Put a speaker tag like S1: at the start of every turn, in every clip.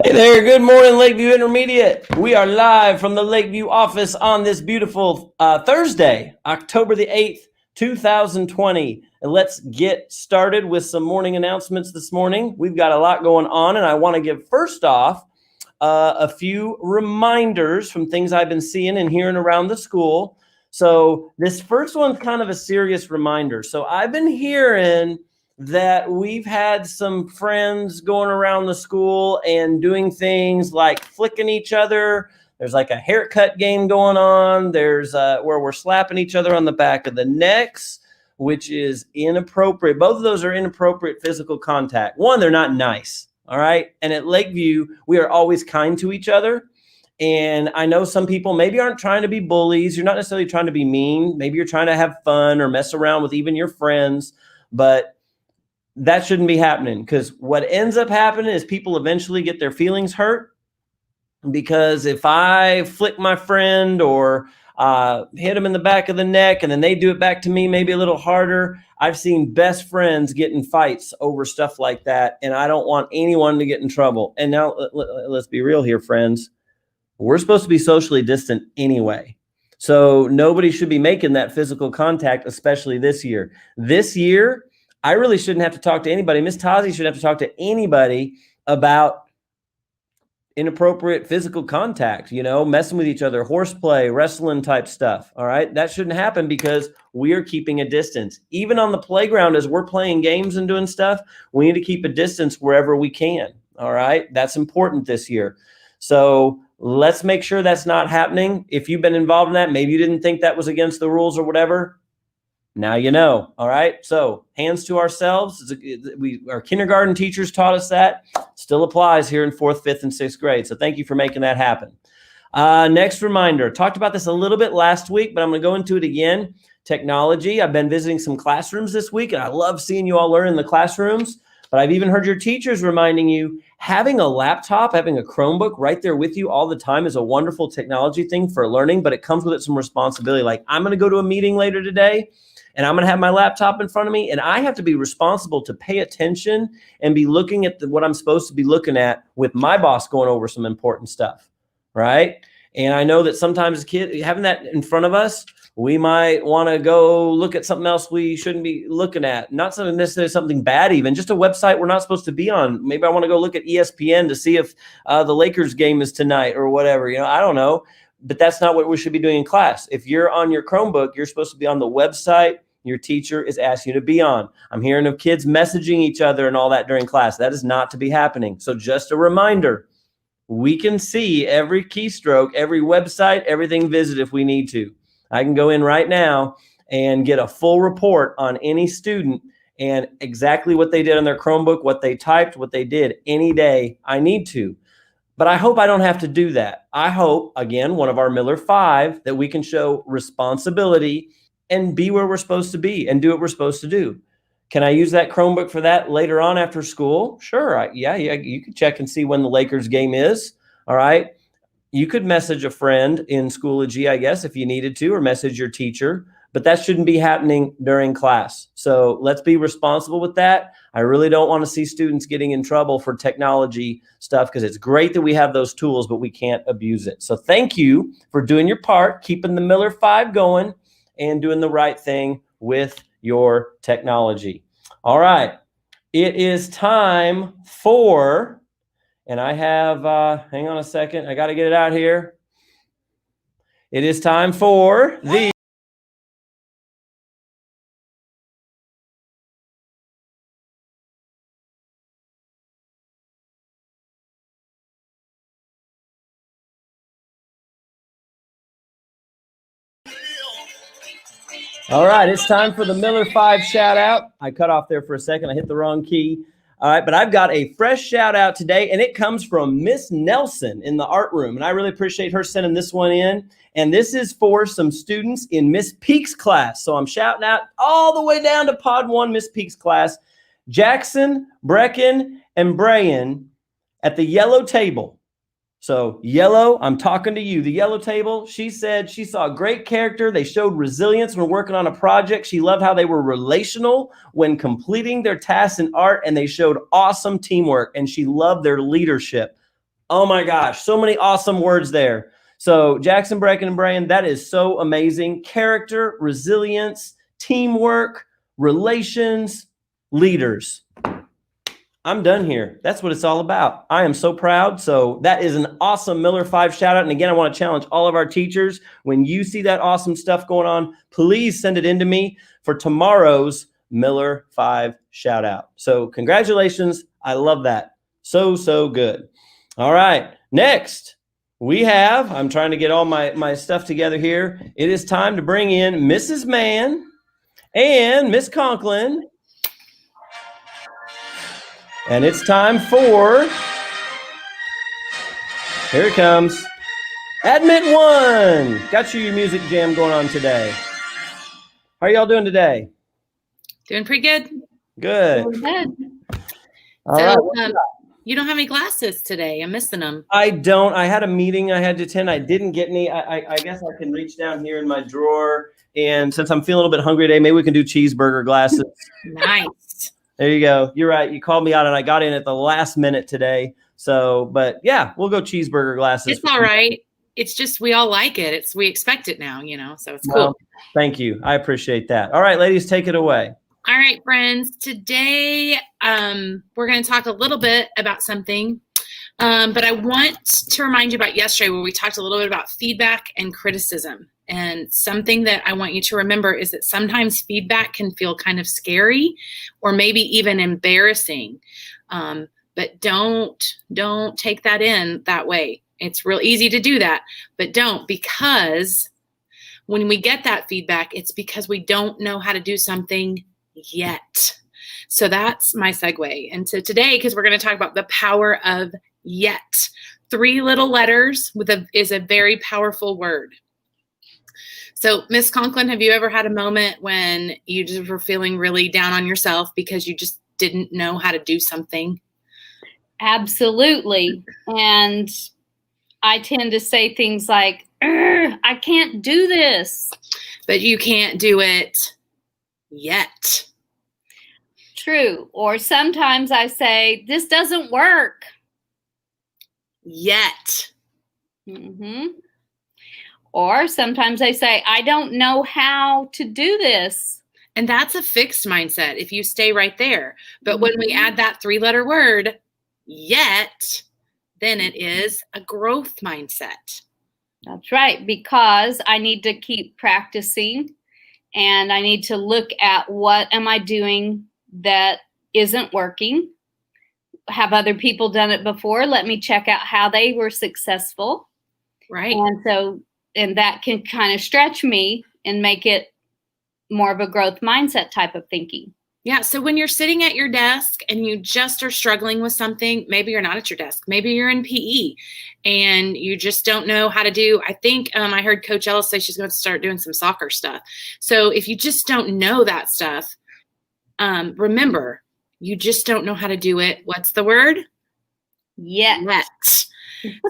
S1: Hey there, good morning, Lakeview Intermediate. We are live from the Lakeview office on this beautiful Thursday, October the 8th, 2020. And let's get started with some morning announcements this morning. We've got a lot going on, and I want to give first off a few reminders from things I've been seeing and hearing around the school. So this first one's kind of a serious reminder. So I've been hearing that we've had some friends going around the school and doing things like flicking each other. There's like a haircut game going on. There's where we're slapping each other on the back of the necks, which is inappropriate. Both of those are inappropriate physical contact. One, they're not nice. All right. And at Lakeview, we are always kind to each other. And I know some people maybe aren't trying to be bullies. You're not necessarily trying to be mean. Maybe you're trying to have fun or mess around with even your friends. But that shouldn't be happening, because what ends up happening is people eventually get their feelings hurt. Because if I flick my friend or hit them in the back of the neck and then they do it back to me maybe a little harder, I've seen best friends get in fights over stuff like that. And I don't want anyone to get in trouble. And now let's be real here, friends. We're supposed to be socially distant anyway. So nobody should be making that physical contact, especially this year. This year, I really shouldn't have to talk to anybody. Miss Tazi shouldn't have to talk to anybody about inappropriate physical contact, messing with each other, horseplay, wrestling type stuff. All right. That shouldn't happen because we are keeping a distance. Even on the playground, as we're playing games and doing stuff, we need to keep a distance wherever we can. All right. That's important this year. So let's make sure that's not happening. If you've been involved in that, maybe you didn't think that was against the rules or whatever. Now you know. All right. So hands to ourselves. Our kindergarten teachers taught us that. Still applies here in 4th, 5th, and 6th grade. So thank you for making that happen. Next reminder. Talked about this a little bit last week, but I'm going to go into it again. Technology. I've been visiting some classrooms this week, and I love seeing you all learn in the classrooms. But I've even heard your teachers reminding you having a laptop, having a Chromebook right there with you all the time is a wonderful technology thing for learning, but it comes with it some responsibility. Like, I'm going to go to a meeting later today, and I'm going to have my laptop in front of me, and I have to be responsible to pay attention and be looking at what I'm supposed to be looking at with my boss going over some important stuff, right? And I know that sometimes having that in front of us, we might want to go look at something else we shouldn't be looking at. Not something necessarily something bad, even just a website we're not supposed to be on. Maybe I want to go look at ESPN to see if the Lakers game is tonight or whatever. I don't know. But that's not what we should be doing in class. If you're on your Chromebook, you're supposed to be on the website your teacher is asking you to be on. I'm hearing of kids messaging each other and all that during class. That is not to be happening. So just a reminder, we can see every keystroke, every website, everything visited if we need to. I can go in right now and get a full report on any student and exactly what they did on their Chromebook, what they typed, what they did any day I need to. But I hope I don't have to do that. I hope, again, one of our Miller 5, that we can show responsibility and be where we're supposed to be and do what we're supposed to do. Can I use that Chromebook for that later on after school? Sure. Yeah, you could check and see when the Lakers game is. All right. You could message a friend in Schoology, I guess, if you needed to, or message your teacher, but that shouldn't be happening during class. So let's be responsible with that. I really don't want to see students getting in trouble for technology stuff, because it's great that we have those tools, but we can't abuse it. So thank you for doing your part, keeping the Miller 5 going, and doing the right thing with your technology. All right. It is time for, and I have, hang on a second. I got to get it out here. It is time for the All right, it's time for the Miller 5 shout out. I cut off there for a second. I hit the wrong key. All right, but I've got a fresh shout out today, and it comes from Miss Nelson in the art room. And I really appreciate her sending this one in. And this is for some students in Miss Peak's class. So I'm shouting out all the way down to Pod 1 Miss Peak's class. Jackson, Brecken, and Brian at the yellow table. So yellow, I'm talking to you. The yellow table, she said she saw a great character. They showed resilience when working on a project. She loved how they were relational when completing their tasks in art, and they showed awesome teamwork, and she loved their leadership. Oh my gosh, so many awesome words there. So Jackson, Brecken, and Brian, that is so amazing. Character, resilience, teamwork, relations, leaders. I'm done here. That's what it's all about. I am so proud. So that is an awesome Miller 5 shout out. And again, I want to challenge all of our teachers. When you see that awesome stuff going on, please send it in to me for tomorrow's Miller 5 shout out. So congratulations. I love that. So good. All right. Next, we have, I'm trying to get all my stuff together here. It is time to bring in Mrs. Mann and Miss Conklin. And it's time for, here it comes, Admit 1. Got your music jam going on today. How are y'all doing today?
S2: Doing pretty good.
S1: Good. All right.
S2: You don't have any glasses today. I'm missing them.
S1: I don't. I had a meeting I had to attend. I didn't get any. I guess I can reach down here in my drawer. And since I'm feeling a little bit hungry today, maybe we can do cheeseburger glasses.
S2: Nice.
S1: There you go. You're right. You called me out and I got in at the last minute today. So, but yeah, we'll go cheeseburger glasses.
S2: It's all right. It's just, we all like it. We expect it now, so it's cool.
S1: Thank you. I appreciate that. All right, ladies, take it away.
S2: All right, friends. Today, we're going to talk a little bit about something, but I want to remind you about yesterday where we talked a little bit about feedback and criticism. And something that I want you to remember is that sometimes feedback can feel kind of scary or maybe even embarrassing. But don't take that in that way. It's real easy to do that, but don't, because when we get that feedback, it's because we don't know how to do something yet. So that's my segue into today, because we're going to talk about the power of yet. 3 little letters is a very powerful word. So, Miss Conklin, have you ever had a moment when you just were feeling really down on yourself because you just didn't know how to do something?
S3: Absolutely. And I tend to say things like, I can't do this.
S2: But you can't do it yet.
S3: True. Or sometimes I say, this doesn't work.
S2: Yet.
S3: Mm-hmm. Or sometimes I say, I don't know how to do this.
S2: And that's a fixed mindset if you stay right there. But when we add that 3-letter word, yet, then it is a growth mindset.
S3: That's right, because I need to keep practicing and I need to look at what am I doing that isn't working. Have other people done it before? Let me check out how they were successful.
S2: Right.
S3: And that can kind of stretch me and make it more of a growth mindset type of thinking.
S2: Yeah. So when you're sitting at your desk and you just are struggling with something, maybe you're not at your desk, maybe you're in PE and you just don't know how to do. I think I heard Coach Ellis say she's going to start doing some soccer stuff. So if you just don't know that stuff, remember, you just don't know how to do it. What's the word?
S3: Yet.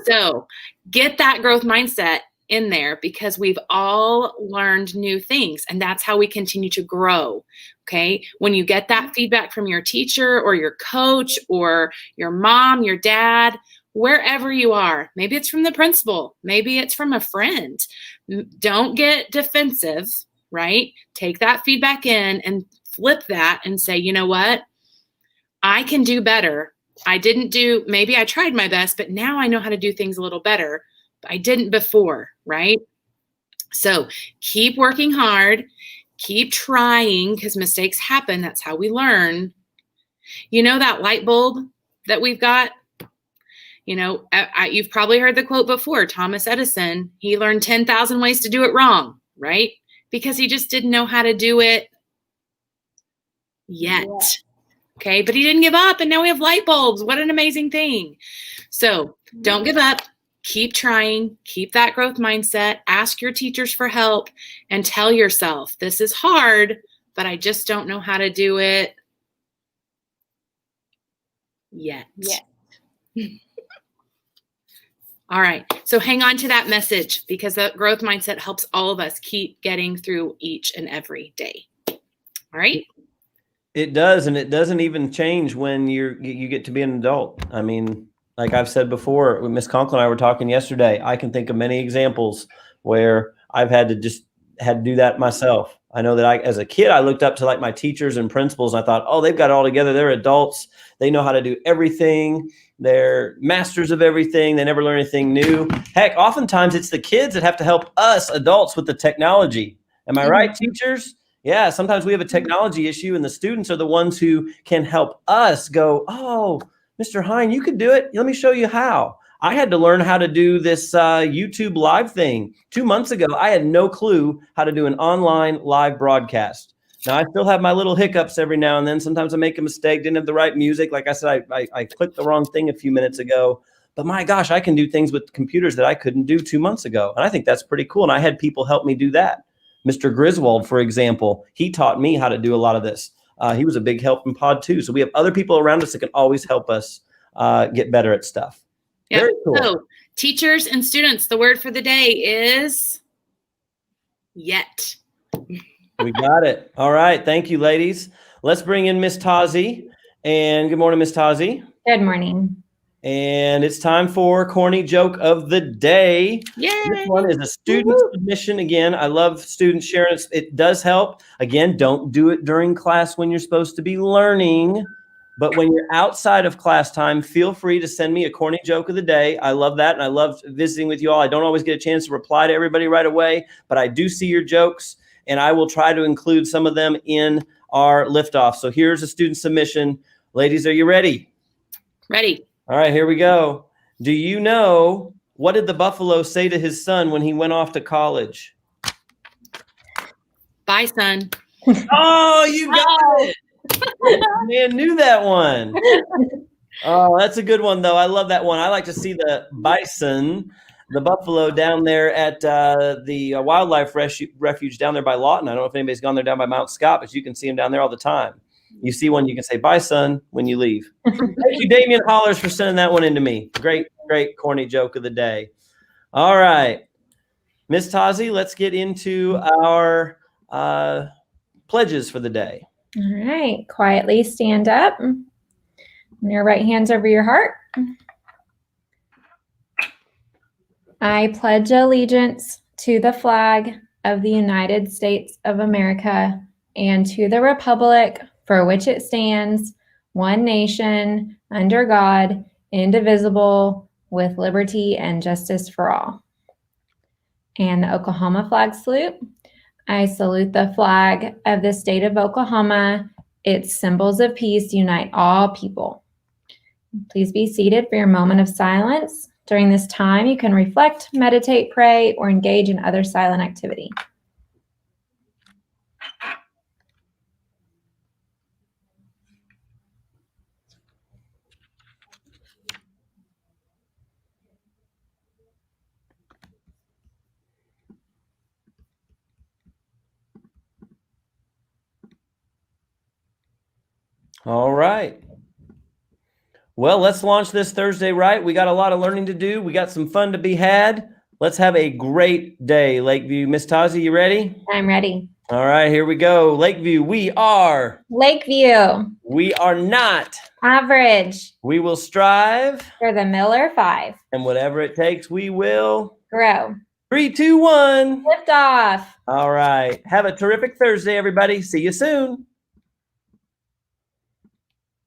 S2: So get that growth mindset in there, because we've all learned new things, and that's how we continue to grow. Okay. When you get that feedback from your teacher or your coach or your mom, your dad, wherever you are, maybe it's from the principal, maybe it's from a friend, don't get defensive, right? Take that feedback in and flip that and say, you know what? I can do better. Maybe I tried my best, but now I know how to do things a little better. I didn't before, right? So keep working hard, keep trying, because mistakes happen. That's how we learn. You know that light bulb that we've got? You've probably heard the quote before, Thomas Edison. He learned 10,000 ways to do it wrong, right? Because he just didn't know how to do it yet. Yeah. Okay, but he didn't give up, and now we have light bulbs. What an amazing thing. So don't give up. Keep trying, keep that growth mindset, ask your teachers for help, and tell yourself, this is hard, but I just don't know how to do it yet. All right, so hang on to that message, because that growth mindset helps all of us keep getting through each and every day. All right?
S1: It does, and it doesn't even change when you get to be an adult. I mean, Like I've said before, Miss Conklin and I were talking yesterday, I can think of many examples where I've had to do that myself. I know that as a kid, I looked up to like my teachers and principals. And I thought, oh, they've got it all together. They're adults. They know how to do everything. They're masters of everything. They never learn anything new. Heck, oftentimes it's the kids that have to help us adults with the technology. Am I right, teachers? Yeah, sometimes we have a technology issue and the students are the ones who can help us go, oh, Mr. Hine, you could do it. Let me show you how. I had to learn how to do this YouTube live thing 2 months ago. I had no clue how to do an online live broadcast. Now, I still have my little hiccups every now and then. Sometimes I make a mistake, didn't have the right music. Like I said, I clicked the wrong thing a few minutes ago. But my gosh, I can do things with computers that I couldn't do 2 months ago. And I think that's pretty cool. And I had people help me do that. Mr. Griswold, for example, he taught me how to do a lot of this. He was a big help in Pod 2. So we have other people around us that can always help us get better at stuff.
S2: Yep.
S1: Very cool.
S2: So teachers and students, the word for the day is yet.
S1: We got it. All right. Thank you, ladies. Let's bring in Miss Tazi. And good morning, Miss Tazi.
S4: Good morning.
S1: And it's time for Corny Joke of the Day.
S2: Yay!
S1: This one is a student submission. Again, I love students sharing. It does help. Again, don't do it during class when you're supposed to be learning. But when you're outside of class time, feel free to send me a corny joke of the day. I love that. And I love visiting with you all. I don't always get a chance to reply to everybody right away, but I do see your jokes and I will try to include some of them in our liftoff. So here's a student submission. Ladies, are you ready?
S2: Ready.
S1: All right, here we go. Do you know, what did the buffalo say to his son when he went off to college?
S2: Bye, son.
S1: Oh, you got it. Man, knew that one. Oh, that's a good one, though. I love that one. I like to see the bison, the buffalo down there at the wildlife refuge down there by Lawton. I don't know if anybody's gone there down by Mount Scott, but you can see them down there all the time. You see one, you can say, bye, son, when you leave. Thank you, Damian Hollers, for sending that one into me. Great, great corny joke of the day. All right. Miss Tazi, let's get into our pledges for the day.
S4: All right. Quietly stand up. And your right hands over your heart. I pledge allegiance to the flag of the United States of America and to the republic for which it stands, one nation, under God, indivisible, with liberty and justice for all. And the Oklahoma flag salute. I salute the flag of the state of Oklahoma. Its symbols of peace unite all people. Please be seated for your moment of silence. During this time, you can reflect, meditate, pray, or engage in other silent activity.
S1: All right. Well, let's launch this Thursday right. We got a lot of learning to do. We got some fun to be had. Let's have a great day, Lakeview. Miss Tazi, you ready?
S4: I'm ready.
S1: All right, here we go. Lakeview, we are.
S4: Lakeview.
S1: We are not.
S4: Average.
S1: We will strive.
S4: For the Miller 5.
S1: And whatever it takes, we will.
S4: Grow.
S1: 3, 2, 1.
S4: Lift off.
S1: All right. Have a terrific Thursday, everybody. See you soon.